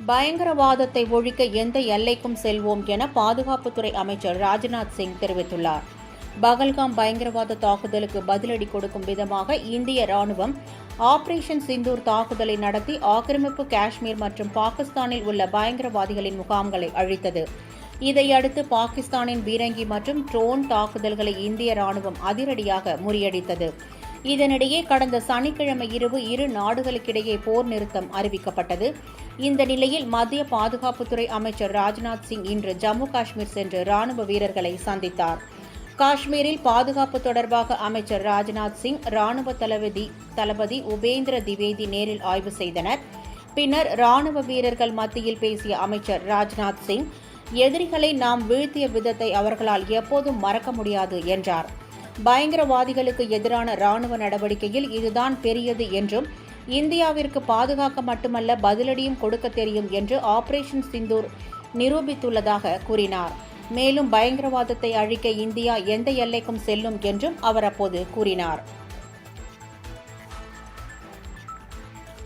பயங்கரவாதத்தை ஒழிக்க எந்த எல்லைக்கும் செல்வோம் என பாதுகாப்புத்துறை அமைச்சர் ராஜ்நாத் சிங் தெரிவித்துள்ளார். பகல்காம் பயங்கரவாத தாக்குதலுக்கு பதிலடி கொடுக்கும் விதமாக இந்திய ராணுவம் ஆபரேஷன் சிந்தூர் தாக்குதலை நடத்தி ஆக்கிரமிப்பு காஷ்மீர் மற்றும் பாகிஸ்தானில் உள்ள பயங்கரவாதிகளின் முகாம்களை அழித்தது. இதையடுத்து பாகிஸ்தானின் பீரங்கி மற்றும் ட்ரோன் தாக்குதல்களை இந்திய ராணுவம் அதிரடியாக முறியடித்தது. இதனிடையே கடந்த சனிக்கிழமை இரவு இரு நாடுகளுக்கிடையே போர் நிறுத்தம் அறிவிக்கப்பட்டது. இந்த நிலையில் மத்திய பாதுகாப்புத்துறை அமைச்சர் ராஜ்நாத் சிங் இன்று ஜம்மு காஷ்மீர் சென்று ராணுவ வீரர்களை சந்தித்தார். காஷ்மீரில் பாதுகாப்பு தொடர்பாக அமைச்சர் ராஜ்நாத் சிங் ராணுவ தளபதி உபேந்திர திவேதி நேரில் ஆய்வு செய்தனர். பின்னர் ராணுவ வீரர்கள் மத்தியில் பேசிய அமைச்சர் ராஜ்நாத் சிங், எதிரிகளை நாம் வீழ்த்திய விதத்தை அவர்களால் எப்போதும் மறக்க முடியாது என்றார். பயங்கரவாதிகளுக்கு எதிரான ராணுவ நடவடிக்கையில் இதுதான் பெரியது என்றும், இந்தியாவிற்கு பாதுகாக்க மட்டுமல்ல பதிலடியும் கொடுக்க தெரியும் என்று ஆபரேஷன் சிந்தூர் நிரூபித்துள்ளதாக கூறினார். மேலும் பயங்கரவாதத்தை அழிக்க இந்தியா எந்த எல்லைக்கும் செல்லும் என்றும் அவர் அப்போது கூறினார்.